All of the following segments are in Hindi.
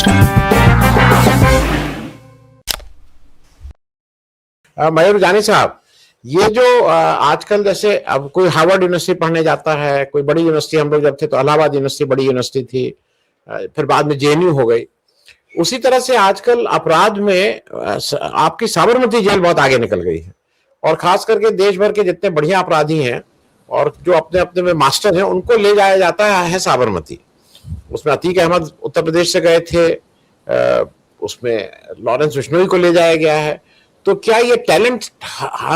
नमस्कार। मयूर जानी साहब, ये जो आजकल जैसे अब कोई हार्वर्ड यूनिवर्सिटी पढ़ने जाता है, कोई बड़ी यूनिवर्सिटी, हम लोग जब थे तो इलाहाबाद यूनिवर्सिटी बड़ी यूनिवर्सिटी थी, फिर बाद में जेएनयू हो गई। उसी तरह से आजकल अपराध में आपकी साबरमती जेल बहुत आगे निकल गई है, और खास करके देश भर के जितने बढ़िया अपराधी हैं और जो अपने अपने में मास्टर हैं, उनको ले जाया जाता है साबरमती। उसमें अतीक अहमद उत्तर प्रदेश से गए थे, उसमें लॉरेंस बिश्नोई को ले जाया गया है। तो क्या ये टैलेंट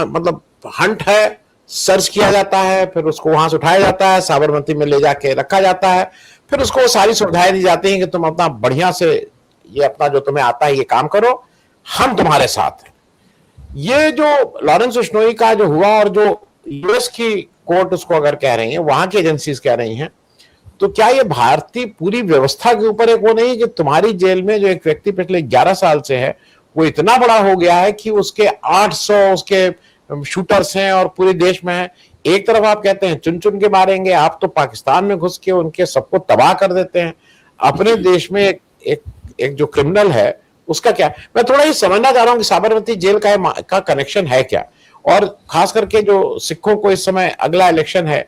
मतलब हंट है, सर्च किया जाता है, फिर उसको वहां से उठाया जाता है, साबरमती में ले जाके रखा जाता है, फिर उसको सारी सुविधाएं दी जाती हैं कि तुम अपना बढ़िया से ये अपना जो तुम्हें आता है ये काम करो, हम तुम्हारे साथ हैं। ये जो लॉरेंस बिश्नोई का जो हुआ, और जो यूएस की कोर्ट उसको अगर कह रही है, वहां की एजेंसीज कह रही हैं, तो क्या ये भारतीय पूरी व्यवस्था के ऊपर एक वो नहीं है कि तुम्हारी जेल में जो एक व्यक्ति पिछले 11 साल से है, वो इतना बड़ा हो गया है कि उसके 800 उसके शूटर्स हैं और पूरे देश में है। एक तरफ आप कहते हैं चुन चुन के मारेंगे, आप तो पाकिस्तान में घुस के उनके सबको तबाह कर देते हैं। अपने देश में एक जो क्रिमिनल है उसका क्या? मैं थोड़ा ये समझना चाह रहा हूं कि साबरमती जेल का कनेक्शन है क्या, और खास करके जो सिखों को इस समय अगला इलेक्शन है,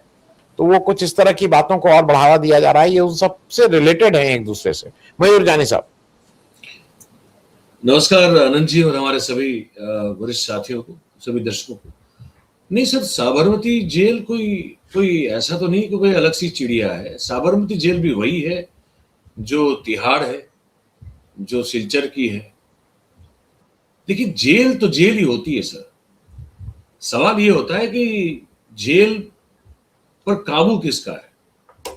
तो वो कुछ इस तरह की बातों को और बढ़ावा दिया जा रहा है, ये उन सबसे रिलेटेड है एक दूसरे से। मयूर जानी साहब। नमस्कार आनंद जी और हमारे सभी वरिष्ठ साथियों को, सभी दर्शकों को। नहीं सर, साबरमती जेल कोई ऐसा तो नहीं कि कोई अलग सी चिड़िया है। साबरमती जेल भी वही है जो तिहाड़ है, जो सिलचर की है। देखिए, जेल तो जेल ही होती है सर। सवाल ये होता है कि जेल पर काबू किसका है,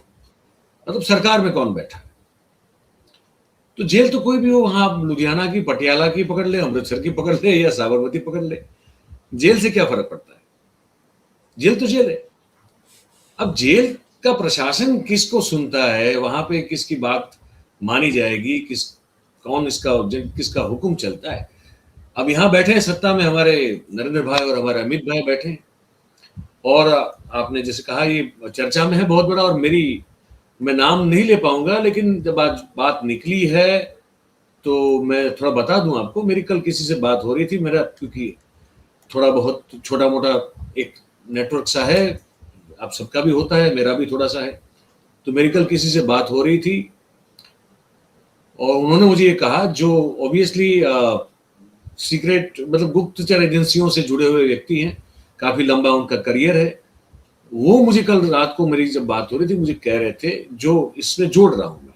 मतलब सरकार में कौन बैठा है। तो जेल तो कोई भी हो, वहां आप लुधियाना की, पटियाला की पकड़ ले, अमृतसर की पकड़ ले, या साबरमती पकड़ ले, जेल से क्या फर्क पड़ता है? जेल तो जेल है। अब जेल का प्रशासन किसको सुनता है, वहां पे किसकी बात मानी जाएगी, किसका हुक्म चलता है। अब यहां बैठे हैं सत्ता में हमारे नरेंद्र भाई और हमारे अमित भाई बैठे हैं, और आपने जैसे कहा ये चर्चा में है बहुत बड़ा, और मैं नाम नहीं ले पाऊंगा, लेकिन जब आज बात निकली है तो मैं थोड़ा बता दूं आपको। मेरी कल किसी से बात हो रही थी, मेरा क्योंकि थोड़ा बहुत छोटा मोटा एक नेटवर्क सा है, आप सबका भी होता है, मेरा भी थोड़ा सा है। तो मेरी कल किसी से बात हो रही थी और उन्होंने मुझे ये कहा, जो ऑब्वियसली सीक्रेट मतलब गुप्तचर एजेंसियों से जुड़े हुए व्यक्ति हैं, काफी लंबा उनका करियर है, वो मुझे कल रात को मेरी जब बात हो रही थी मुझे कह रहे थे, जो इसमें जोड़ रहा हूं मैं।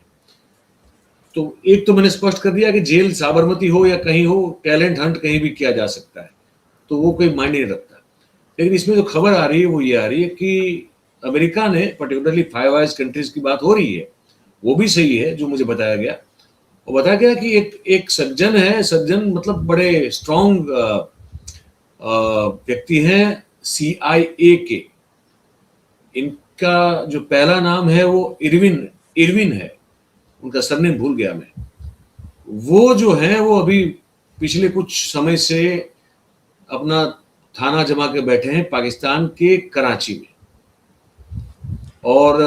तो एक तो मैंने स्पष्ट कर दिया कि जेल साबरमती हो या कहीं हो, टैलेंट हंट कहीं भी किया जा सकता है, तो वो कोई मायने नहीं रखता। लेकिन इसमें जो खबर आ रही है वो ये आ रही है कि अमेरिका ने, पर्टिकुलरली फाइव आइज कंट्रीज की बात हो रही है, वो भी सही है जो मुझे बताया गया। और बताया गया कि एक सज्जन है, सज्जन मतलब बड़े स्ट्रॉन्ग व्यक्ति हैं CIA के। इनका जो पहला नाम है वो इरविन है, उनका सरनेम भूल गया मैं। वो जो है वो अभी पिछले कुछ समय से अपना थाना जमा के बैठे हैं पाकिस्तान के कराची में, और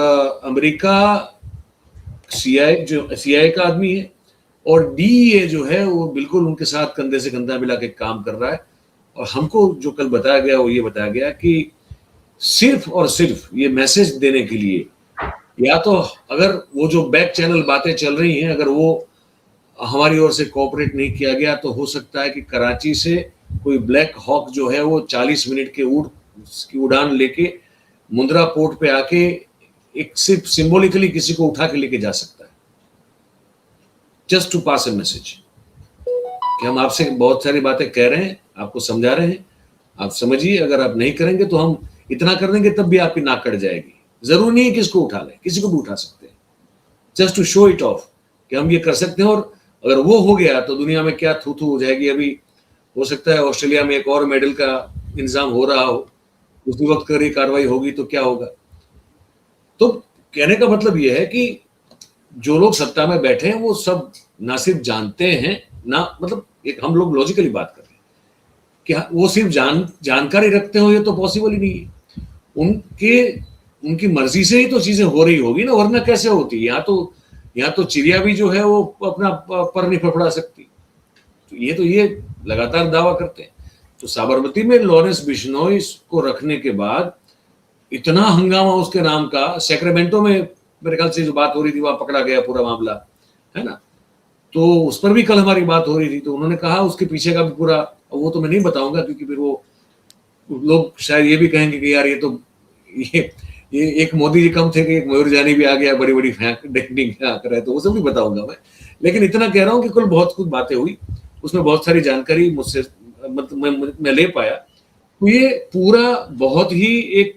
अमेरिका CIA का आदमी है, और DEA जो है वो बिल्कुल उनके साथ कंधे से कंधा मिला के काम कर रहा है। और हमको जो कल बताया गया वो ये बताया गया कि सिर्फ और सिर्फ ये मैसेज देने के लिए, या तो अगर वो जो बैक चैनल बातें चल रही हैं, अगर वो हमारी ओर से कोऑपरेट नहीं किया गया, तो हो सकता है कि कराची से कोई ब्लैक हॉक जो है वो 40 मिनट की उड़ान लेके मुंद्रा पोर्ट पे आके एक सिर्फ सिंबॉलिकली किसी को उठा के लेके जा सकता है, just to pass a message कि हम आपसे बहुत सारी बातें कह रहे हैं, आपको समझा रहे हैं, आप समझिए, अगर आप नहीं करेंगे तो हम इतना कर देंगे तब भी आपकी नाक कट जाएगी। जरूरी नहीं है किसको उठा लें, किसी को भी उठा सकते हैं, just to show it off कि हम ये कर सकते हैं। और अगर वो हो गया तो दुनिया में क्या थू थू हो जाएगी। अभी हो सकता है ऑस्ट्रेलिया में एक और मेडल का इंतजाम हो रहा हो, उसी वक्त अगर ये कार्रवाई होगी तो क्या होगा। तो कहने का मतलब ये है कि जो लोग सत्ता में बैठे हैं वो सब ना सिर्फ जानते हैं, ना मतलब एक हम लोग लॉजिकली बात कर रहे हैं कि वो सिर्फ जानकारी रखते हो, ये तो पॉसिबल ही नहीं है। उनकी मर्जी से ही तो चीजें हो रही होगी ना, वरना कैसे होती है। यहाँ तो चिड़िया भी जो है वो अपना पर नहीं फड़फड़ा सकती। तो ये लगातार दावा करते हैं। तो साबरमती में लॉरेंस बिश्नोई को रखने के बाद इतना हंगामा उसके नाम का, सैक्रामेंटो में मेरे ख्याल से जो बात हो रही थी वहां पकड़ा गया पूरा मामला, है ना, तो उस पर भी कल हमारी बात हो रही थी। तो उन्होंने कहा उसके पीछे का भी पूरा, वो तो मैं नहीं बताऊंगा क्योंकि फिर वो लोग शायद ये भी कहेंगे कि यार ये एक मोदी जी कम थे कि एक मयूर जानी भी आ गया, बड़ी बड़ी डेकनिंग कर रहे, तो वो सब नहीं बताऊंगा मैं। लेकिन इतना कह रहा हूँ कि कुल बहुत कुछ बातें हुई, उसमें बहुत सारी जानकारी मुझसे मतलब मैं ले पाया। तो ये पूरा बहुत ही एक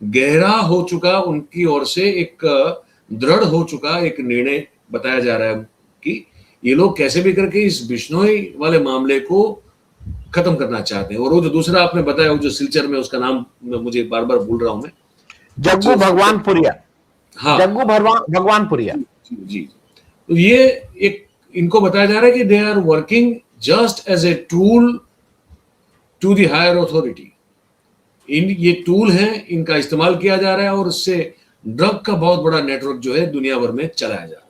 गहरा हो चुका, उनकी ओर से एक दृढ़ हो चुका एक निर्णय बताया जा रहा है कि ये लोग कैसे भी करके इस बिश्नोई वाले मामले को खत्म करना चाहते हैं। और वो जो दूसरा आपने बताया, वो जो सिलचर में, उसका नाम मुझे बार बार भूल रहा हूं मैं, जग्गू भगवानपुरिया। हाँ, जग्गू भगवानपुरिया जी, जी। तो ये एक इनको बताया जा रहा है कि they are working just as a tool to the higher authority. ये टूल है, इनका इस्तेमाल किया जा रहा है और उससे ड्रग का बहुत बड़ा नेटवर्क जो है दुनिया भर में चलाया जा रहा है।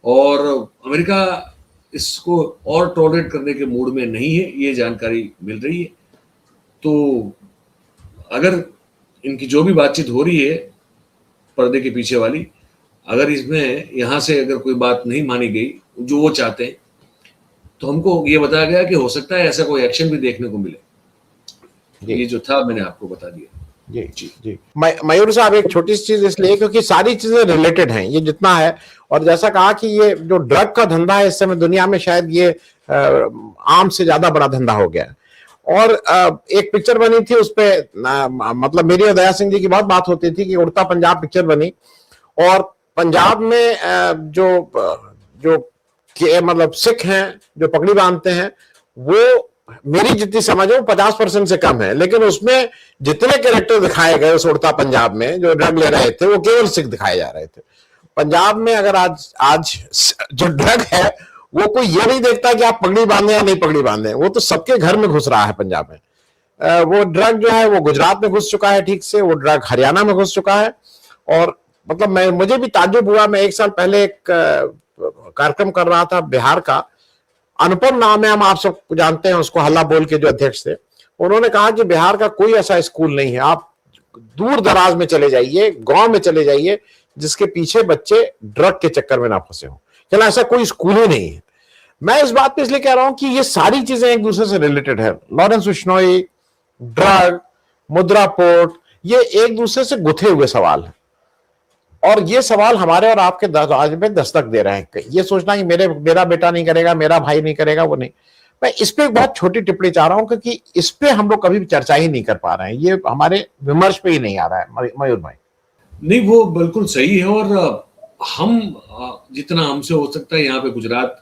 और अमेरिका इसको और टॉलरेट करने के मूड में नहीं है, ये जानकारी मिल रही है। तो अगर इनकी जो भी बातचीत हो रही है पर्दे के पीछे वाली, अगर इसमें यहाँ से अगर कोई बात नहीं मानी गई जो वो चाहते हैं, तो हमको ये बताया गया कि हो सकता है ऐसा कोई एक्शन भी देखने को मिले। ये जो था मैंने आपको बता दिया। जी जी जी। मयूर साहब, एक छोटी सी चीज इसलिए क्योंकि सारी चीजें रिलेटेड हैं, ये जितना है, और जैसा कहा कि ये जो ड्रग का धंधा है इस समय दुनिया में शायद ये आम से ज्यादा बड़ा धंधा हो गया है। और एक पिक्चर बनी थी उस पे, मतलब मेरी और दया सिंह जी की बहुत बात होती थी कि उड़ता पंजाब पिक्चर बनी, और पंजाब में जो जो मतलब सिख हैं जो पगड़ी बांधते हैं, वो मेरी जितनी समझ है 50% से कम है, लेकिन उसमें जितने कैरेक्टर दिखाए गए उस उड़ता पंजाब में जो ड्रग ले रहे थे वो केवल सिख दिखाए जा रहे थे। पंजाब में अगर आज जो ड्रग है वो कोई ये नहीं देखता कि आप पगड़ी बांधे या नहीं पगड़ी बांधे, वो तो सबके घर में घुस रहा है पंजाब में। वो ड्रग जो है वो गुजरात में घुस चुका है ठीक से, वो ड्रग हरियाणा में घुस चुका है। और मतलब मुझे भी ताज्जुब हुआ, मैं एक साल पहले एक कार्यक्रम कर रहा था बिहार का, अनुपम नाम है, हम आप सब जानते हैं उसको, हल्ला बोल के जो अध्यक्ष थे, उन्होंने कहा कि बिहार का कोई ऐसा स्कूल नहीं है, आप दूर दराज में चले जाइए, गांव में चले जाइए, जिसके पीछे बच्चे ड्रग के चक्कर में ना फंसे हो। चला ऐसा कोई स्कूल ही नहीं है। मैं इस बात पे इसलिए कह रहा हूं कि ये सारी चीजें एक दूसरे से रिलेटेड है। लॉरेंस बिश्नोई, ड्रग, मुद्रा पोर्ट, ये एक दूसरे से गुथे हुए सवाल है, और ये सवाल हमारे और आपके दराज में दस्तक दे रहे हैं। ये सोचना कि मेरा बेटा नहीं करेगा, मेरा भाई नहीं करेगा, वो नहीं। मैं इस पे एक बहुत छोटी टिप्पणी चाह रहा हूं क्योंकि इस पे हम लोग कभी भी चर्चा ही नहीं कर पा रहे हैं, ये हमारे विमर्श पे ही नहीं आ रहा है। मयूर भाई नहीं, वो बिल्कुल सही है। और हम जितना हमसे हो सकता है यहाँ पे गुजरात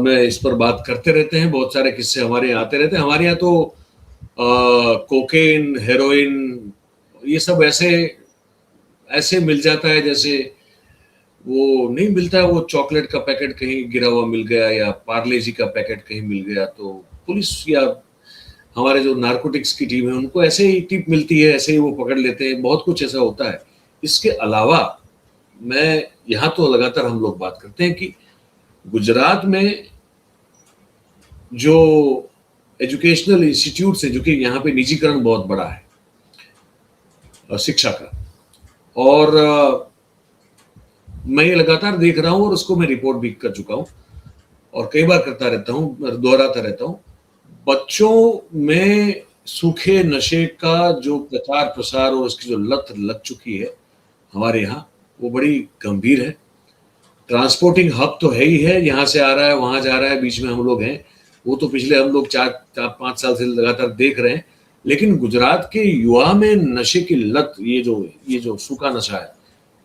में इस पर बात करते रहते हैं, बहुत सारे किस्से हमारे यहाँ आते रहते हैं। हमारे यहाँ तो कोकेन, हेरोइन, ये सब ऐसे मिल जाता है जैसे वो नहीं मिलता है, वो चॉकलेट का पैकेट कहीं गिरा हुआ मिल गया या पार्ले जी का पैकेट कहीं मिल गया, तो पुलिस या हमारे जो नारकोटिक्स की टीम है उनको ऐसे ही टिप मिलती है, ऐसे ही वो पकड़ लेते हैं। बहुत कुछ ऐसा होता है। इसके अलावा मैं यहाँ तो लगातार हम लोग बात करते हैं कि गुजरात में जो एजुकेशनल इंस्टीट्यूट है, जो कि यहाँ पे निजीकरण बहुत बड़ा है शिक्षा का, और मैं ये लगातार देख रहा हूं और उसको मैं रिपोर्ट भी कर चुका हूं और कई बार करता रहता हूं, दोहराता रहता हूं। बच्चों में सूखे नशे का जो प्रचार प्रसार और उसकी जो लत लग चुकी है हमारे यहाँ, वो बड़ी गंभीर है। ट्रांसपोर्टिंग हब तो है ही है, यहाँ से आ रहा है वहां जा रहा है, बीच में हम लोग हैं, वो तो पिछले हम लोग 4-5 साल से लगातार देख रहे हैं। लेकिन गुजरात के युवा में नशे की लत, ये जो सूखा नशा है,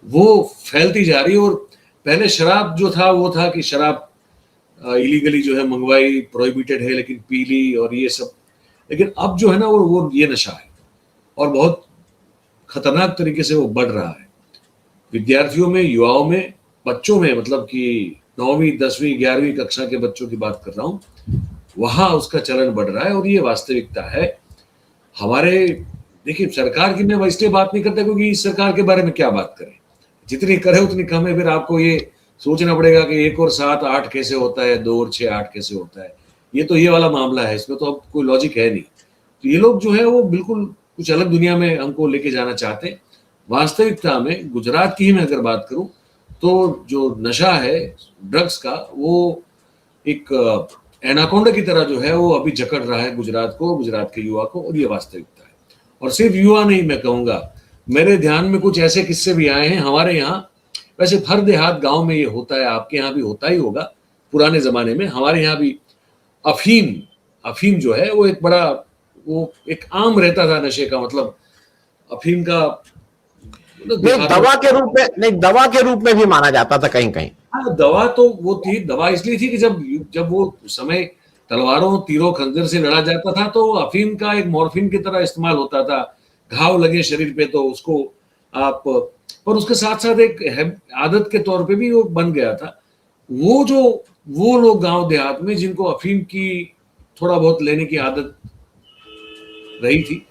वो फैलती जा रही है। और पहले शराब जो था वो था कि शराब इलीगली जो है मंगवाई, प्रोहिबिटेड है, लेकिन पी ली और ये सब। लेकिन अब जो है ना वो ये नशा है और बहुत खतरनाक तरीके से वो बढ़ रहा है विद्यार्थियों में, युवाओं में, बच्चों में। मतलब कि 9वीं 10वीं 11वीं कक्षा के बच्चों की बात कर रहा हूँ, वहां उसका चलन बढ़ रहा है और ये वास्तविकता है। हमारे देखिए सरकार की मैं इसलिए बात नहीं करता क्योंकि इस सरकार के बारे में क्या बात करें, जितनी करे उतनी कम है। फिर आपको ये सोचना पड़ेगा कि 1 और 7 8 कैसे होता है, 2 और 6 8 कैसे होता है। ये वाला मामला है, इसमें तो अब कोई लॉजिक है नहीं। तो ये लोग जो है वो बिल्कुल कुछ अलग दुनिया में हमको लेके जाना चाहते हैं। वास्तविकता में गुजरात की ही मैं अगर बात करूं तो जो नशा है ड्रग्स का, वो एक एनाकोंडा की तरह जो है वो अभी जकड़ रहा है गुजरात को, गुजरात के युवा को, और ये वास्तविकता है। और सिर्फ युवा नहीं, मैं कहूंगा मेरे ध्यान में कुछ ऐसे किस्से भी आए हैं हमारे यहाँ। वैसे हर देहात गांव में ये होता है, आपके यहाँ भी होता ही होगा। पुराने जमाने में हमारे यहाँ भी अफीम अफीम जो है वो एक बड़ा, वो एक आम रहता था नशे का, मतलब अफीम का नहीं, दवा के रूप में नहीं, दवा के रूप में भी माना जाता था कहीं कहीं। हाँ, दवा तो वो थी, दवा इसलिए थी कि जब वो समय तलवारों तीरों खंजर से लड़ा जाता था तो अफीम का एक मॉर्फिन की तरह इस्तेमाल होता था। घाव लगे शरीर पे तो उसको आप, पर उसके साथ साथ एक आदत के तौर पे भी वो बन गया था। वो लोग गांव देहात में जिनको अफीम की थोड़ा बहुत लेने की आदत रही थी,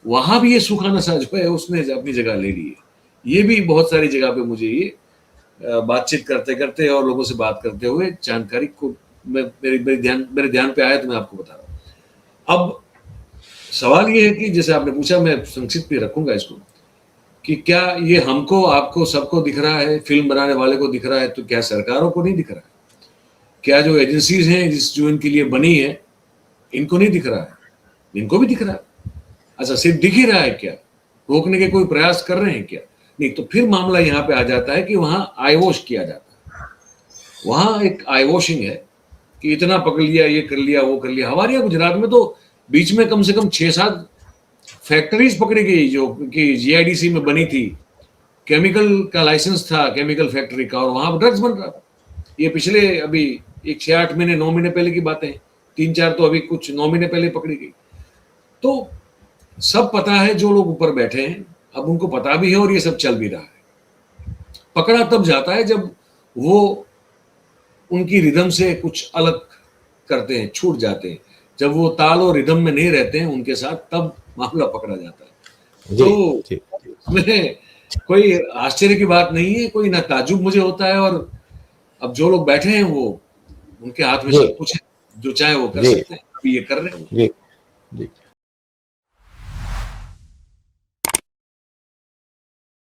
वहां भी ये सूखा नशा जो है उसने अपनी जगह ले ली है। ये भी बहुत सारी जगह पे मुझे ये बातचीत करते करते और लोगों से बात करते हुए जानकारी को मेरे ध्यान पे आया, तो मैं आपको बता रहा हूँ। अब सवाल ये है कि जैसे आपने पूछा, मैं संक्षिप्त में रखूंगा इसको, कि क्या ये हमको आपको सबको दिख रहा है, फिल्म बनाने वाले को दिख रहा है, तो क्या सरकारों को नहीं दिख रहा है? क्या जो एजेंसीज हैं जो इनके लिए बनी है, इनको नहीं दिख रहा है? इनको भी दिख रहा है। अच्छा, सिर्फ दिख ही रहा है क्या? रोकने के कोई प्रयास कर रहे हैं क्या? नहीं। तो फिर मामला यहाँ पे आ जाता है कि वहां आईवॉश किया जाता है। वहां एक आईवॉशिंग है कि इतना पकड़ लिया, ये कर लिया, वो कर लिया। हमारे यहाँ गुजरात में तो बीच में कम से कम 6-7 फैक्ट्रीज पकड़ी गई जो कि जीआईडीसी में बनी थी। केमिकल का लाइसेंस था, केमिकल फैक्ट्री का, और वहां ड्रग्स बन रहा था। ये पिछले अभी 6-8 महीने 9 महीने पहले की बातें हैं। 3-4 तो अभी कुछ 9 महीने पहले पकड़ी गई। तो सब पता है, जो लोग ऊपर बैठे हैं अब उनको पता भी है, और ये सब चल भी रहा है। पकड़ा तब जाता है जब वो उनकी रिदम से कुछ अलग करते हैं, छूट जाते हैं। जब वो ताल और रिदम में नहीं रहते हैं उनके साथ, तब मामला पकड़ा जाता है। तो इसमें कोई आश्चर्य की बात नहीं है, कोई ना ताजुब मुझे होता है। और अब जो लोग बैठे हैं वो, उनके हाथ में सब कुछ है, जो चाहे वो कर सकते हैं। अभी ये कर रहे हैं।